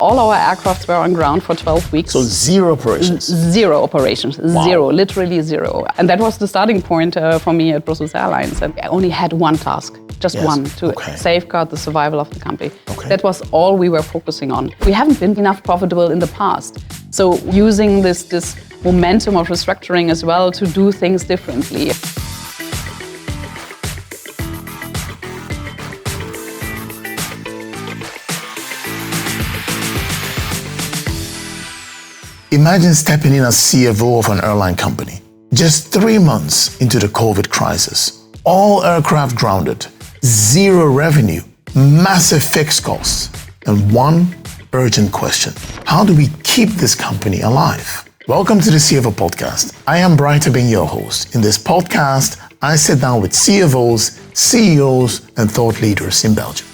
All our aircrafts were on ground for 12 weeks. So zero operations? Zero operations, wow. Zero, literally zero. And that was the starting point for me at Brussels Airlines. And I only had one task, just one, to safeguard the survival of the company. Okay. That was all we were focusing on. We haven't been enough profitable in the past. So using this momentum of restructuring as well to do things differently. Imagine stepping in as CFO of an airline company. Just 3 months into the COVID crisis, all aircraft grounded, zero revenue, massive fixed costs, and one urgent question. How do we keep this company alive? Welcome to the CFO podcast. I am Brighter being your host. In this podcast, I sit down with CFOs, CEOs, and thought leaders in Belgium.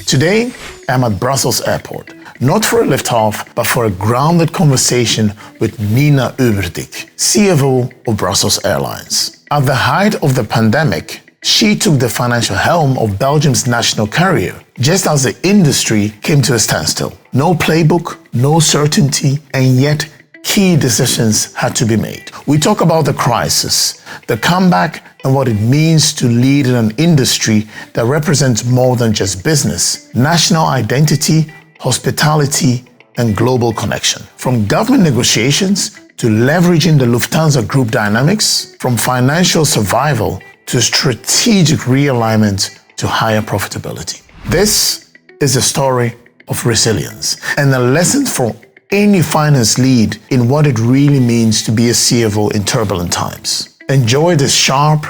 Today, I'm at Brussels Airport. Not for a lift-off, but for a grounded conversation with Nina Öwerdieck, CFO of Brussels Airlines. At the height of the pandemic, she took the financial helm of Belgium's national carrier, just as the industry came to a standstill. No playbook, no certainty, and yet key decisions had to be made. We talk about the crisis, the comeback, and what it means to lead in an industry that represents more than just business, national identity, hospitality, and global connection. From government negotiations to leveraging the Lufthansa Group dynamics, from financial survival to strategic realignment to higher profitability. This is a story of resilience and a lesson for any finance lead in what it really means to be a CFO in turbulent times. Enjoy this sharp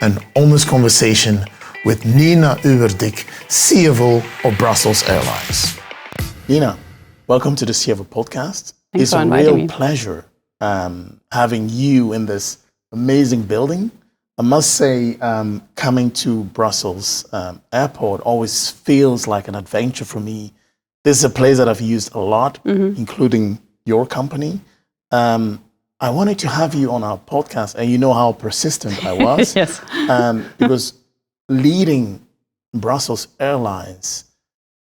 and honest conversation with Nina Öwerdieck, CFO of Brussels Airlines. Nina, welcome to the CFO podcast. Thanks for inviting me. It's a real pleasure having you in this amazing building. I must say, coming to Brussels Airport always feels like an adventure for me. This is a place that I've used a lot, including your company. I wanted to have you on our podcast, and you know how persistent I was. Yes. Because leading Brussels Airlines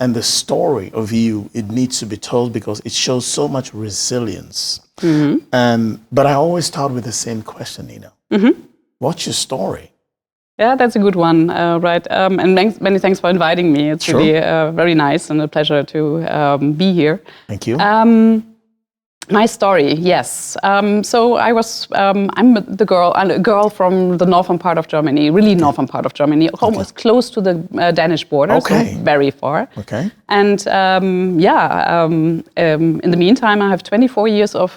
and the story of you, it needs to be told because it shows so much resilience. But I always start with the same question, Nina. What's your story? Yeah, that's a good one, right? And many thanks for inviting me. It's really very nice and a pleasure to be here. Thank you. My story, yes. So I'm a girl from the northern part of Germany, really northern part of Germany, almost close to the Danish border, so very far. Okay. And in the meantime, I have 24 years of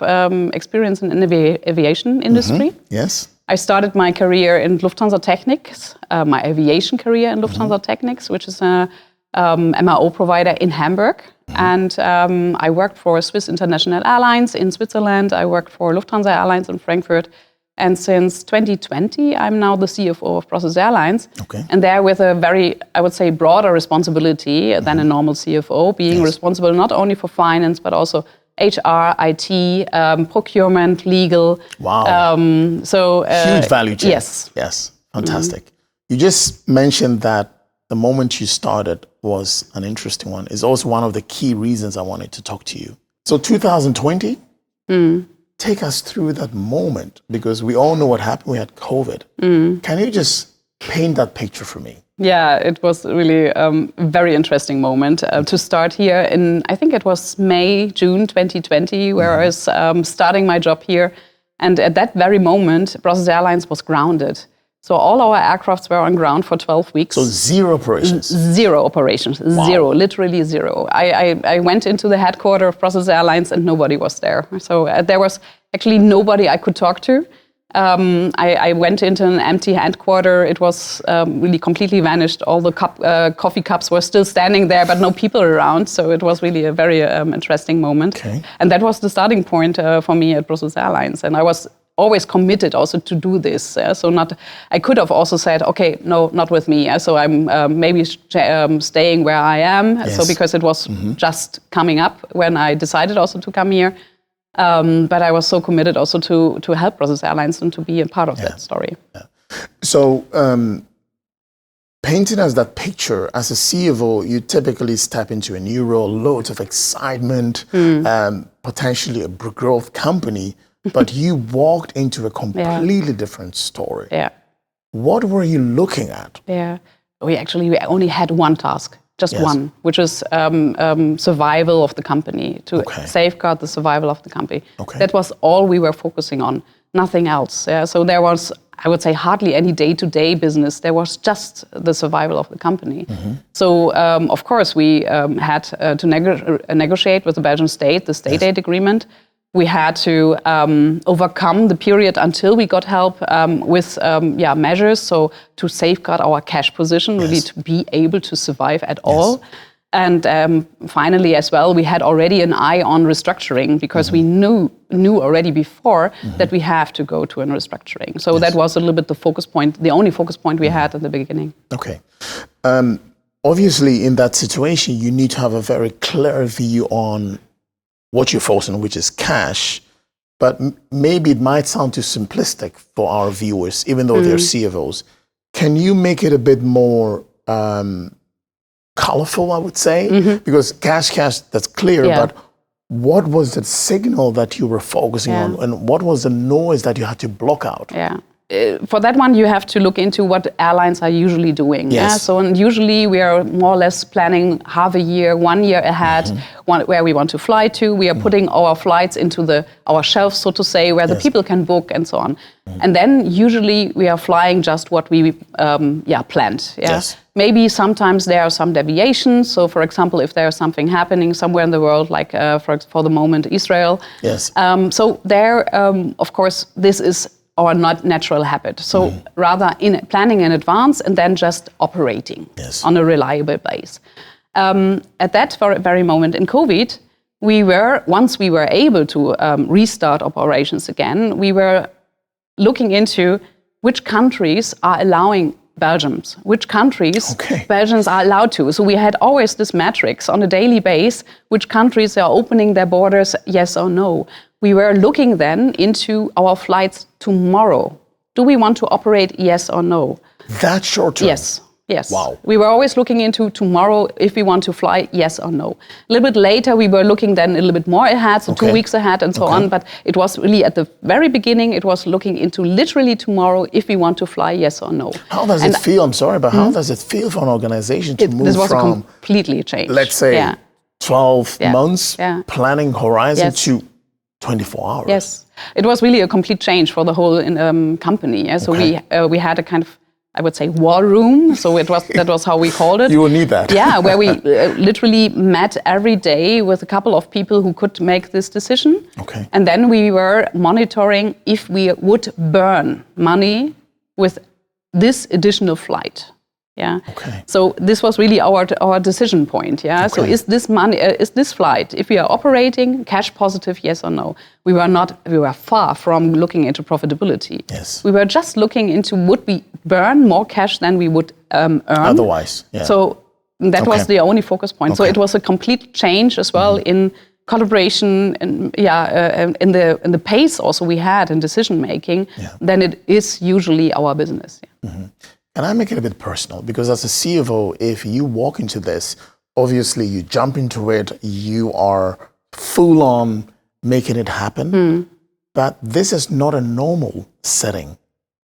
experience in the aviation industry. Yes. I started my career in Lufthansa Technics, my aviation career in Lufthansa Technics, which is a MRO provider in Hamburg. And I worked for Swiss International Airlines in Switzerland. I worked for Lufthansa Airlines in Frankfurt. And since 2020, I'm now the CFO of Brussels Airlines. Okay. And there with a very, I would say, broader responsibility than a normal CFO, being responsible not only for finance, but also HR, IT, procurement, legal. Wow. Huge value chain. Yes. Yes. Fantastic. You just mentioned that the moment you started was an interesting one. It's also one of the key reasons I wanted to talk to you. So 2020, take us through that moment, because we all know what happened. We had COVID. Can you just paint that picture for me? Yeah, it was really a very interesting moment to start here in, I think it was June 2020, where I was starting my job here. And at that very moment, Brussels Airlines was grounded. So all our aircrafts were on ground for 12 weeks. So zero operations? Zero operations, zero, literally zero. I went into the headquarters of Brussels Airlines and nobody was there. So there was actually nobody I could talk to. I went into an empty headquarters. It was really completely vanished. All the coffee cups were still standing there, but no people around. So it was really a very interesting moment. Okay. And that was the starting point for me at Brussels Airlines. And I was always committed also to do this. I could have also said, okay, no, not with me. So I'm maybe staying where I am. Yes. So because it was just coming up when I decided also to come here. But I was so committed also to help Brussels Airlines and to be a part of that story. Yeah. So painting us that picture, as a CFO, you typically step into a new role, loads of excitement, potentially a growth company, but you walked into a completely different story. Yeah. What were you looking at? Yeah. We only had one task, just one, which is survival of the company, to safeguard the survival of the company. That was all we were focusing on, nothing else. Yeah? So there was, I would say, hardly any day-to-day business. There was just the survival of the company. So, of course, we had to negotiate with the Belgian state, the state aid agreement. We had to overcome the period until we got help with measures, so to safeguard our cash position, really to be able to survive at all. And finally, as well, we had already an eye on restructuring, because we knew already before that we have to go to a restructuring. So that was a little bit the focus point, the only focus point we had at the beginning. Okay. Obviously, in that situation, you need to have a very clear view on what you're focusing on, which is cash. But maybe it might sound too simplistic for our viewers, even though they're CFOs. Can you make it a bit more colorful, I would say? Because cash, that's clear, but what was the signal that you were focusing on, and what was the noise that you had to block out? For that one, you have to look into what airlines are usually doing. So usually we are more or less planning half a year, 1 year ahead, where we want to fly to. We are putting our flights into our shelves, so to say, where the people can book and so on. And then usually we are flying just what we planned. Maybe sometimes there are some deviations. So, for example, if there's something happening somewhere in the world, like for the moment Israel. So there, of course, this is our not natural habit. So rather in planning in advance and then just operating on a reliable base. At that very moment in COVID, once we were able to restart operations again, we were looking into which countries are allowing Belgians, which countries Belgians are allowed to. So we had always this metrics on a daily basis, which countries are opening their borders, yes or no. We were looking then into our flights tomorrow. Do we want to operate, yes or no? That short term? Yes. Wow. We were always looking into tomorrow if we want to fly, yes or no. A little bit later, we were looking then a little bit more ahead, so 2 weeks ahead and so on. But it was really at the very beginning, it was looking into literally tomorrow if we want to fly, yes or no. How does it feel? I'm sorry, but how does it feel for an organization to move this was from, completely changed. Let's say, 12 months planning horizon to 24 hours? Yes, it was really a complete change for the whole company. So we had a kind of, I would say, war room. So that was how we called it. You will need that. Where we literally met every day with a couple of people who could make this decision. And then we were monitoring if we would burn money with this additional flight. So this was really our decision point. So is this money, is this flight, if we are operating, cash positive, yes or no? We were far from looking into profitability. We were just looking into would we burn more cash than we would earn otherwise. So that was the only focus point. So it was a complete change as well in collaboration and in the pace also we had in decision making than it is usually our business. Can I make it a bit personal? Because as a CFO, if you walk into this, obviously you jump into it, you are full on making it happen. But this is not a normal setting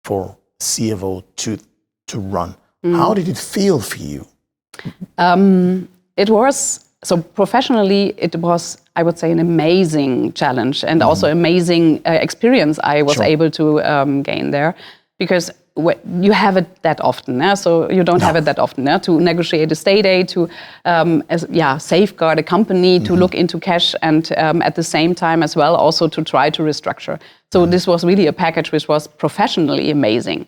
for CFO to run. How did it feel for you? It was, so professionally, it was, I would say, an amazing challenge and also amazing experience I was able to gain there. Because you have it that often, so you don't have it that often to negotiate a state aid, to safeguard a company, to look into cash, and at the same time as well also to try to restructure. So this was really a package which was professionally amazing.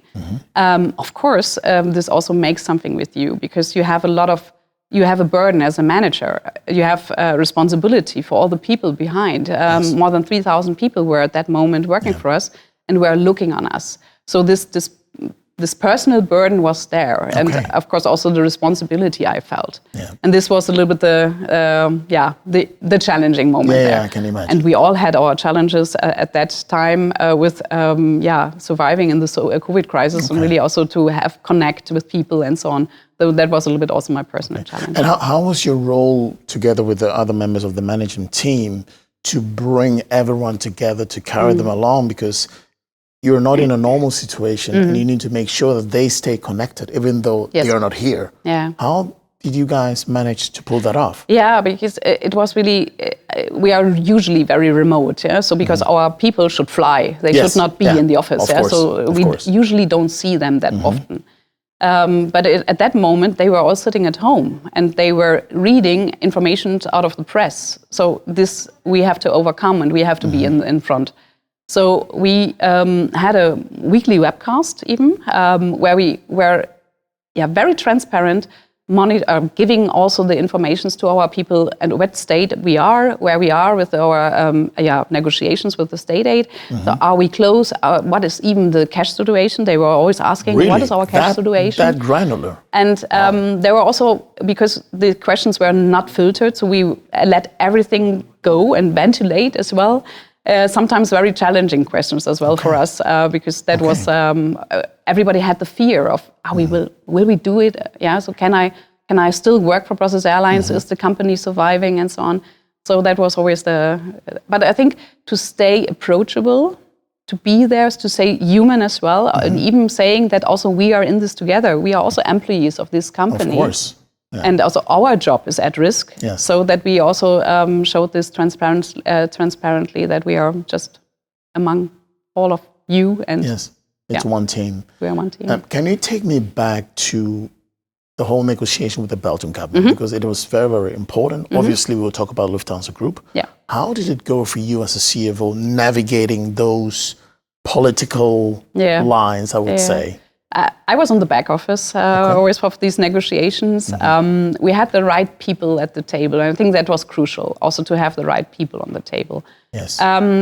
Of course, this also makes something with you because you have a burden as a manager. You have responsibility for all the people behind. More than 3,000 people were at that moment working for us and were looking on us. So this this personal burden was there, and of course also the responsibility I felt. Yeah. And this was a little bit the challenging moment there. Yeah, I can imagine. And we all had our challenges at that time with surviving in the COVID crisis, and really also to have connect with people and so on. So that was a little bit also my personal challenge. And how was your role together with the other members of the management team to bring everyone together to carry them along? Because you're not in a normal situation, and you need to make sure that they stay connected, even though they are not here. Yeah. How did you guys manage to pull that off? Yeah, because it was really, we are usually very remote. Yeah? So because our people should fly, they should not be in the office. So we usually don't see them that often. But at that moment, they were all sitting at home and they were reading information out of the press. So this we have to overcome, and we have to be in front. So we had a weekly webcast even, where we were very transparent, giving also the informations to our people and what state we are, where we are with our negotiations with the state aid. So are we close? What is even the cash situation? They were always asking, what is our cash situation? That granular. And there were also, because the questions were not filtered, so we let everything go and ventilate as well. Sometimes very challenging questions as well for us, because that was everybody had the fear of will we do it? Yeah, so can I still work for Brussels Airlines? Is the company surviving and so on? So that was always but I think to stay approachable, to be there, to stay human as well, and even saying that also we are in this together. We are also employees of this company. Of course. Yeah. And also our job is at risk, so that we also showed this transparently that we are just among all of you. And it's one team. We are one team. Can you take me back to the whole negotiation with the Belgian government? Because it was very, very important. Obviously, we will talk about Lufthansa Group. Yeah. How did it go for you as a CFO navigating those political lines, I would say? I was on the back office always for these negotiations. We had the right people at the table, and I think that was crucial, also to have the right people on the table. Yes.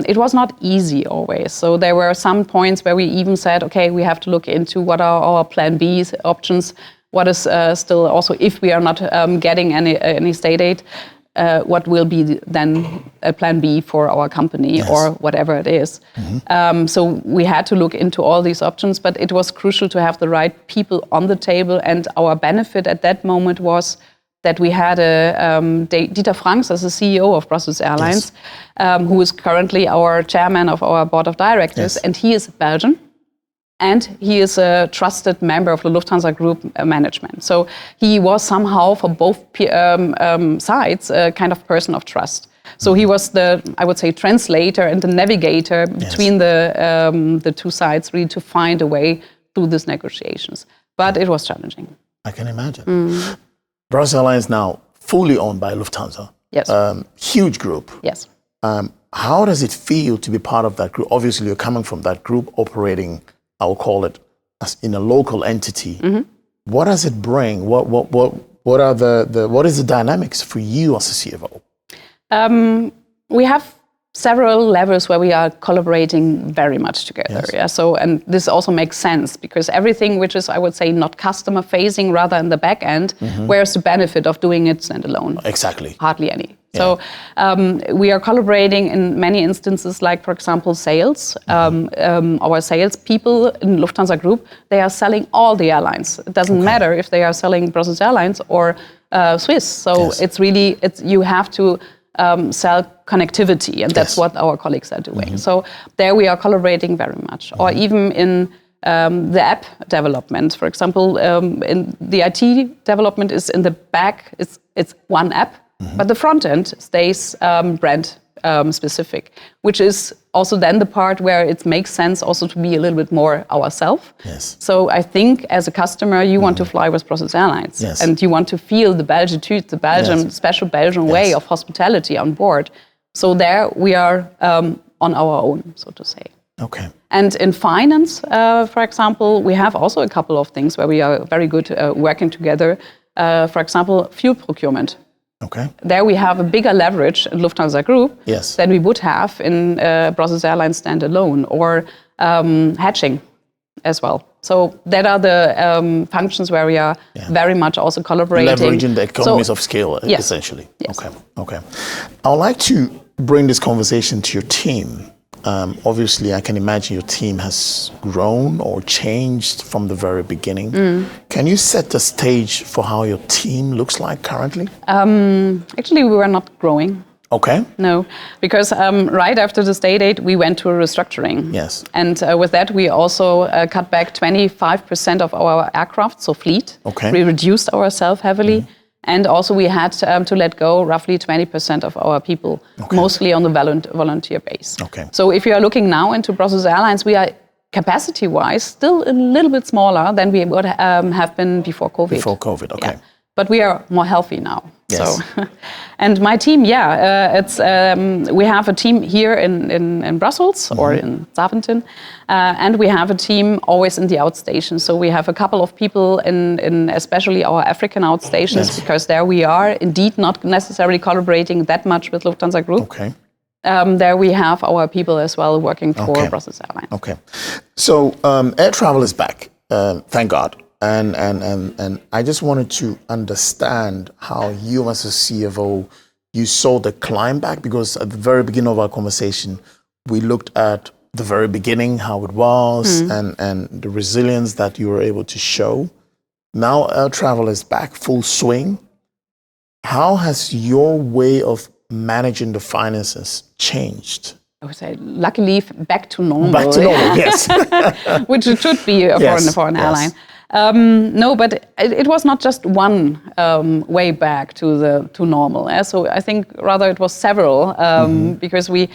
It was not easy always. So there were some points where we even said, okay, we have to look into what are our plan B options, what is still also, if we are not getting any state aid, what will be then a plan B for our company or whatever it is. So we had to look into all these options, but it was crucial to have the right people on the table. And our benefit at that moment was that we had Dieter Franks as the CEO of Brussels Airlines, who is currently our chairman of our board of directors, and he is Belgian. And he is a trusted member of the Lufthansa Group management. So he was somehow, for both sides, a kind of person of trust. So he was I would say, translator and the navigator between the two sides, really to find a way through these negotiations. But it was challenging. I can imagine. Brussels Airlines now fully owned by Lufthansa. Yes. Huge group. Yes. How does it feel to be part of that group? Obviously, you're coming from that group operating, I'll call it, as in a local entity. What does it bring? What are what is the dynamics for you as a CFO? We have several levels where we are collaborating very much together. So, and this also makes sense because everything which is, I would say, not customer facing, rather in the back end, where's the benefit of doing it standalone? Exactly. Hardly any. So we are collaborating in many instances, like, for example, sales. Our sales people in Lufthansa Group, they are selling all the airlines. It doesn't matter if they are selling Brussels Airlines or Swiss. So it's really, you have to sell connectivity, and that's what our colleagues are doing. So there we are collaborating very much. Or even in the app development, for example, in the IT development is in the back, it's one app, but the front end stays brand specific, which is also then the part where it makes sense also to be a little bit more ourselves. So I think as a customer, you want to fly with Brussels Airlines, and you want to feel the Belgitude, the Belgian, special Belgian way of hospitality on board. So there we are on our own, so to say. Okay. And in finance, for example, we have also a couple of things where we are very good working together. For example, fuel procurement. Okay. There we have a bigger leverage in Lufthansa Group than we would have in Brussels Airlines standalone, or hedging as well. So that are the functions where we are very much also collaborating. Leveraging the economies of scale, essentially. Yes. Okay. I would like to bring this conversation to your team. Obviously, I can imagine your team has grown or changed from the very beginning. Can you set the stage for how your team looks like currently? Actually, we were not growing. Okay. No, because right after the state aid, we went to a restructuring. Yes. And with that, we also cut back 25% of our aircraft, so fleet. Okay. We reduced ourselves heavily. And also we had to let go roughly 20% of our people, mostly on the volunteer base. Okay. So if you are looking now into Brussels Airlines, we are capacity-wise still a little bit smaller than we would have been before COVID. Before COVID, okay. Yeah. But we are more healthy now. Yes. So, and my team, it's we have a team here in Brussels or in Zaventem, and we have a team always in the outstation. So we have a couple of people in especially our African outstations, because there we are indeed not necessarily collaborating that much with Lufthansa Group. Okay. There we have our people as well working for Brussels Airlines. Okay. So air travel is back, thank God. And I just wanted to understand how you as a CFO, you saw the climb back, because at the very beginning of our conversation, we looked at the very beginning, how it was, and the resilience that you were able to show. Now air travel is back full swing. How has your way of managing the finances changed? I would say, luckily, back to normal. Back to normal, yes. Which it should be for an airline. No, but it was not just one way back to normal. So I think rather it was several, because we,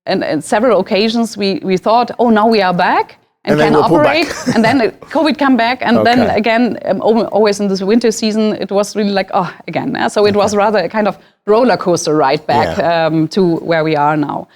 in several occasions, we thought, oh, now we are back and can operate, and then COVID come back, and then again, always in this winter season, it was really like, oh, again. So it was rather a kind of roller coaster ride back to where we are now.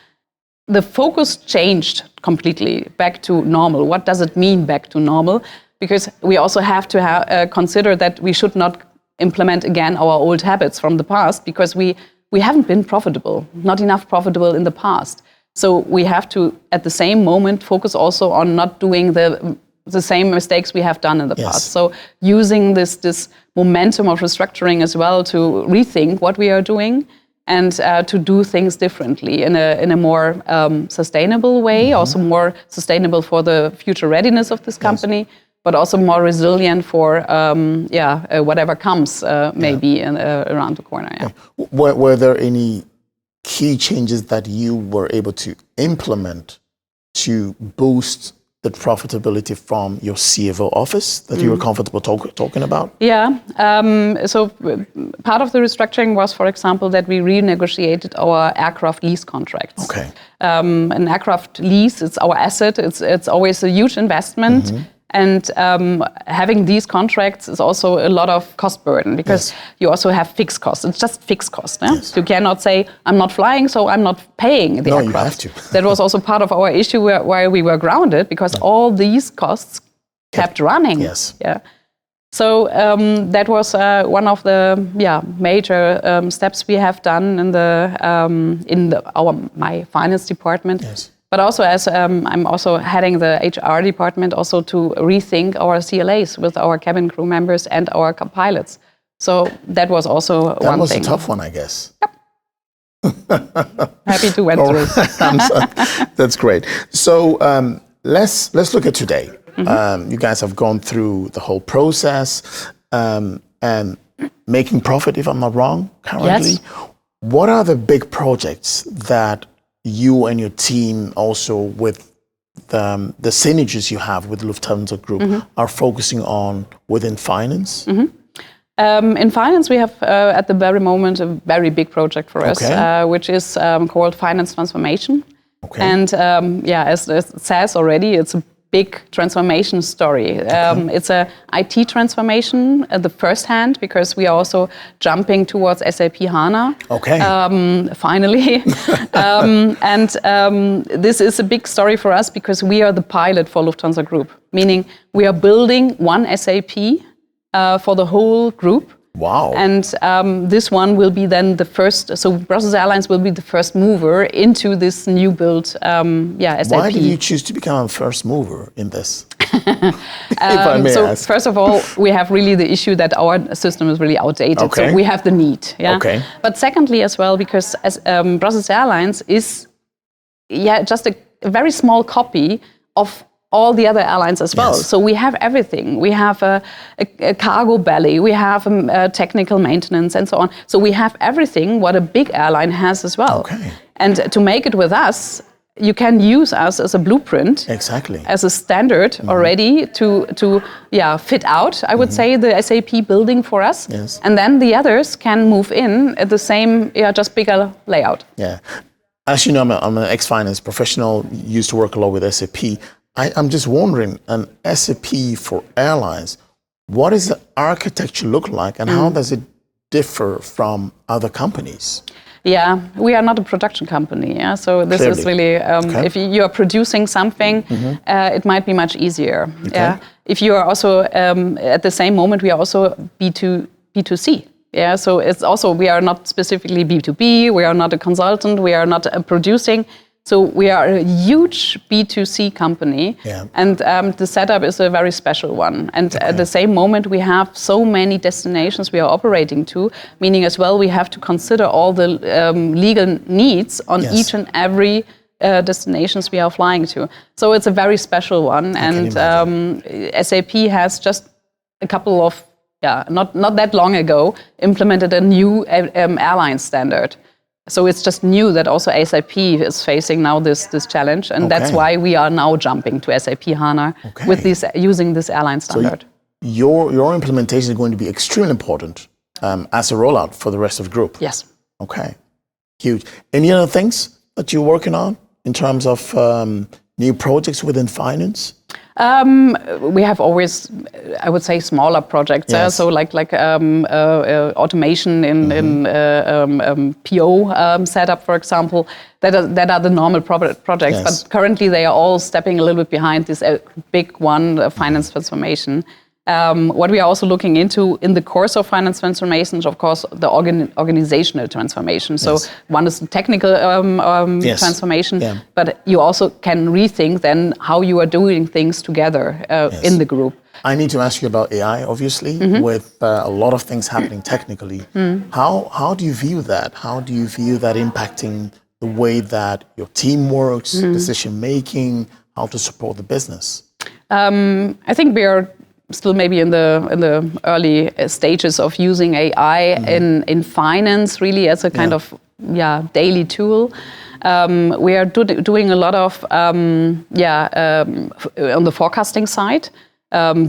The focus changed completely back to normal. What does it mean back to normal? Because we also have to consider that we should not implement again our old habits from the past, because we haven't been profitable, not enough profitable in the past. So we have to, at the same moment, focus also on not doing the same mistakes we have done in the past. So using this momentum of restructuring as well to rethink what we are doing, and to do things differently in a more sustainable way, also more sustainable for the future readiness of this company, but also more resilient for whatever comes maybe around the corner. Yeah. Were there any key changes that you were able to implement to boost the profitability from your CFO office that you were comfortable talking about? Yeah, so part of the restructuring was, for example, that we renegotiated our aircraft lease contracts. Okay. An aircraft lease, it's our asset, it's always a huge investment. And having these contracts is also a lot of cost burden, because you also have fixed costs. It's just fixed cost. You cannot say, I'm not flying, so I'm not paying the aircraft. You have to. That was also part of our issue where we were grounded, because all these costs kept running. Yes. Yeah. So that was one of the major steps we have done in my finance department. Yes. But also, as I'm also heading the HR department, also to rethink our CLAs with our cabin crew members and our pilots. So that was also one thing. That was a tough one, I guess. Yep. Happy to went through. That's great. So let's look at today. You guys have gone through the whole process and making profit, if I'm not wrong, currently. Yes. What are the big projects that you and your team, also with the synergies you have with Lufthansa Group, are focusing on within finance? In finance, we have at the very moment a very big project for us, which is called finance transformation. And as it says already, it's a big transformation story. It's a IT transformation at the first hand, because we are also jumping towards SAP HANA. Finally. This is a big story for us, because we are the pilot for Lufthansa Group, meaning we are building one SAP for the whole group. Wow. And this one will be then the first, so Brussels Airlines will be the first mover into this new build SAP. Why did you choose to become a first mover in this? If I may so ask. first of all, we have really the issue that our system is really outdated. Okay. So we have the need. Yeah. Okay. But secondly, as well, because as Brussels Airlines is, just a very small copy of all the other airlines as well. Yes. So we have everything. We have a cargo belly, we have technical maintenance and so on. So we have everything what a big airline has as well. Okay. And to make it with us, you can use us as a blueprint. Exactly. As a standard already to fit out, I would say, the SAP building for us. Yes. And then the others can move in at the same, just bigger layout. Yeah. As you know, I'm an ex-finance professional, used to work a lot with SAP. I'm just wondering, an SAP for airlines, what does the architecture look like and how does it differ from other companies? Yeah, we are not a production company. Yeah, so this Clearly. is really Okay. if you are producing something, it might be much easier. Okay. Yeah, if you are also at the same moment, we are also B2C. Yeah, so it's also we are not specifically B2B. We are not a consultant. We are not producing. So we are a huge B2C company, Yeah. and the setup is a very special one. And at the same moment, we have so many destinations we are operating to, meaning as well we have to consider all the legal needs on Yes. each and every destinations we are flying to. So it's a very special one, and SAP has just a couple of not that long ago implemented a new airline standard. So it's just new that also SAP is facing now this challenge, and that's why we are now jumping to SAP HANA with this using this airline standard. So your implementation is going to be extremely important as a rollout for the rest of the group. Yes. Okay, huge. Any other things that you're working on in terms of new projects within finance? We have always, I would say, smaller projects. Yes. So like automation in PO setup, for example, that are the normal projects. Yes. But currently they are all stepping a little bit behind this big one, finance transformation. What we are also looking into in the course of finance transformations, of course, the organizational transformation. So one is the technical transformation, but you also can rethink then how you are doing things together in the group. I need to ask you about AI, obviously, with a lot of things happening technically. How do you view that? How do you view that impacting the way that your team works, decision making, how to support the business? I think we are still maybe in the early stages of using AI in finance, really as a kind of daily tool. We are doing a lot of on the forecasting side.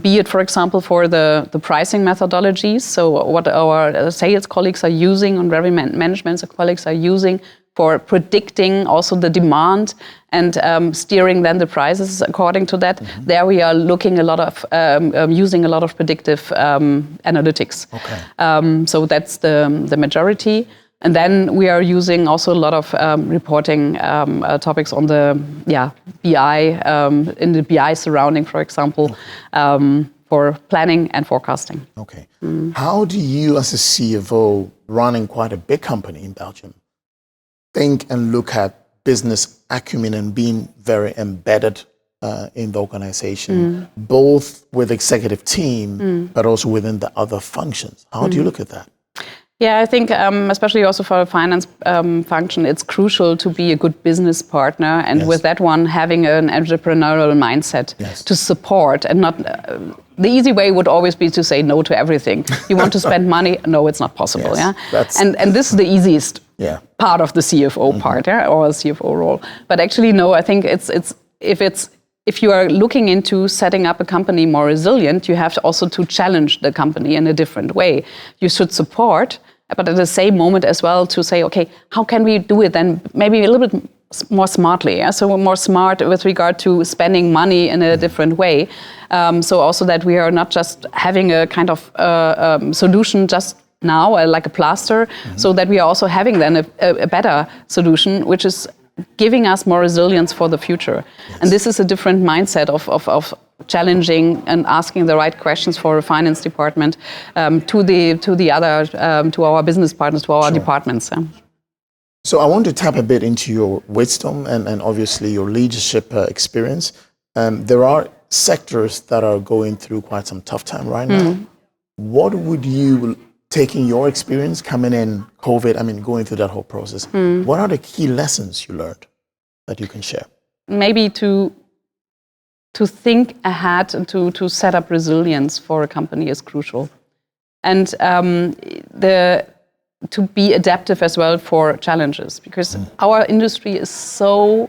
Be it, for example, for the pricing methodologies. So what our sales colleagues are using, and revenue management colleagues are using for predicting also the demand and steering then the prices according to that. There we are looking a lot of using a lot of predictive analytics. Okay. So that's the majority. And then we are using also a lot of reporting topics on the BI, in the BI surrounding, for example, for planning and forecasting. Okay. How do you, as a CFO running quite a big company in Belgium, think and look at business acumen and being very embedded in the organization, both with executive team, but also within the other functions? How do you look at that? Yeah, I think especially also for a finance function, it's crucial to be a good business partner, and with that one, having an entrepreneurial mindset to support and not. The easy way would always be to say no to everything. You want to spend money? No, it's not possible. And this is the easiest part of the CFO part, or a CFO role. But actually, no. I think if you are looking into setting up a company more resilient, you have to also to challenge the company in a different way. You should support, but at the same moment as well to say, okay, how can we do it then maybe a little bit more smartly? So more smart with regard to spending money in a different way. So also that we are not just having a kind of solution just now, like a plaster, so that we are also having then a better solution, which is giving us more resilience for the future. And this is a different mindset of challenging and asking the right questions for a finance department to our business partners, to our departments. So I want to tap a bit into your wisdom and obviously your leadership experience. There are sectors that are going through quite some tough time right now. What would you, taking your experience coming in COVID, going through that whole process, what are the key lessons you learned that you can share? Maybe to think ahead and to set up resilience for a company is crucial. And to be adaptive as well for challenges, because our industry is so,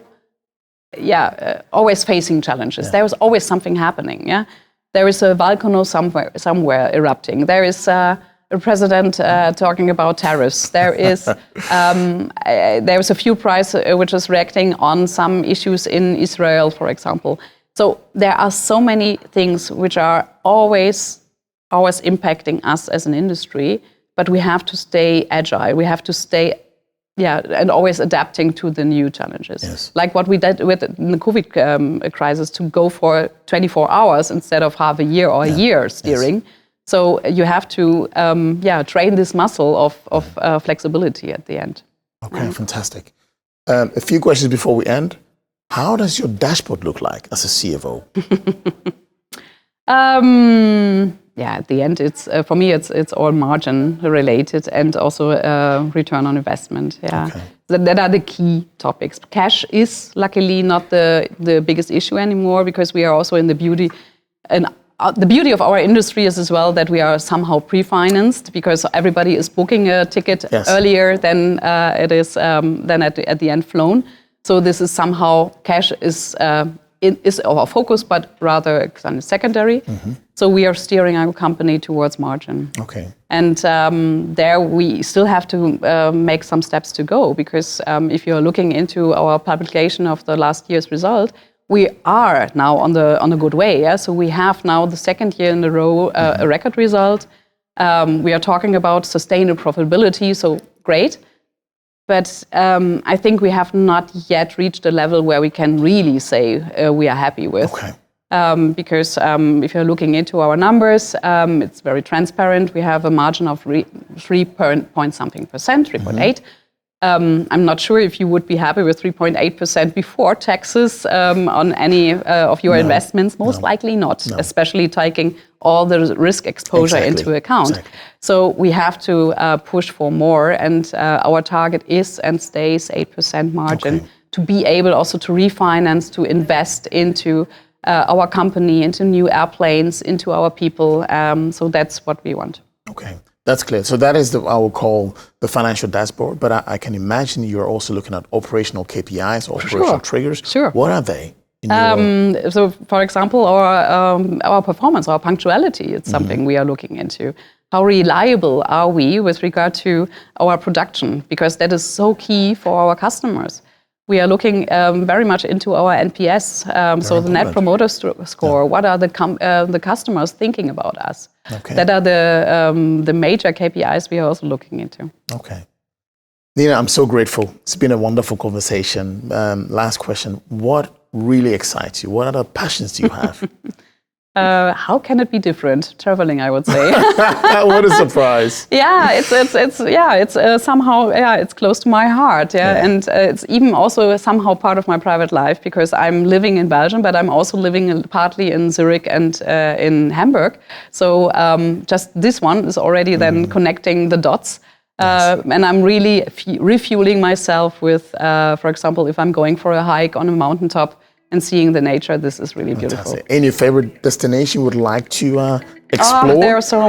always facing challenges. Yeah. There's always something happening. Yeah, there is a volcano somewhere erupting. There is a president talking about tariffs. There is a fuel price which is reacting on some issues in Israel, for example. So there are so many things which are always impacting us as an industry, but we have to stay agile. We have to stay, and always adapting to the new challenges. Yes. Like what we did with the COVID crisis, to go for 24 hours instead of half a year or a year steering. Yes. So you have to, train this muscle of flexibility at the end. Okay, fantastic. A few questions before we end. How does your dashboard look like as a CFO? At the end, it's for me, it's all margin related and also return on investment. Yeah, okay. That are the key topics. Cash is luckily not the biggest issue anymore, because we are also in the beauty. And the beauty of our industry is as well that we are somehow pre-financed, because everybody is booking a ticket earlier than it is then at the end flown. So this is somehow, cash is our focus, but rather kind of secondary. So we are steering our company towards margin. Okay. And there we still have to make some steps to go, because if you're looking into our publication of the last year's result, we are now on a good way. Yeah? So we have now the second year in a row a record result. We are talking about sustainable profitability, so great. But I think we have not yet reached a level where we can really say we are happy with. Okay. Because if you're looking into our numbers, it's very transparent. We have a margin of 3.8%. I'm not sure if you would be happy with 3.8% before taxes on any of your investments. Most likely not, especially taking all the risk exposure into account. Exactly. So we have to push for more, and our target is and stays 8% margin to be able also to refinance, to invest into our company, into new airplanes, into our people. So that's what we want. Okay. That's clear. So that is I will call the financial dashboard, but I can imagine you're also looking at operational KPIs, operational triggers. Sure. What are they? So, for example, our performance, our punctuality, it's something we are looking into. How reliable are we with regard to our production? Because that is so key for our customers. We are looking very much into our NPS, so the Net Promoter Score. Yeah. What are the customers thinking about us? Okay. That are the major KPIs we are also looking into. Okay. Nina, I'm so grateful. It's been a wonderful conversation. Last question. What really excites you? What other passions do you have? How can it be different? Traveling, I would say. What a surprise! It's somehow it's close to my heart. And it's even also somehow part of my private life, because I'm living in Belgium, but I'm also living partly in Zurich and in Hamburg. So just this one is already then connecting the dots. And I'm really refueling myself with, for example, if I'm going for a hike on a mountaintop and seeing the nature, this is really beautiful. Any favorite destination you would like to explore? There are so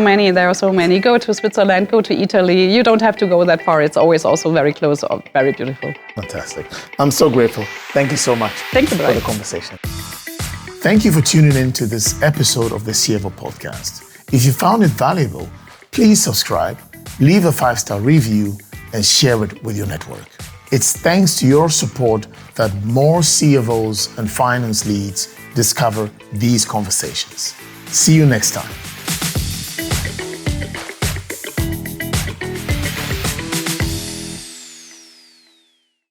many. Go to Switzerland, go to Italy. You don't have to go that far. It's always also very close, very beautiful. Fantastic. I'm so grateful. Thank you so much for the conversation. Thank you for tuning in to this episode of the CFO podcast. If you found it valuable, please subscribe, leave a 5-star review, and share it with your network. It's thanks to your support that more CFOs and finance leads discover these conversations. See you next time.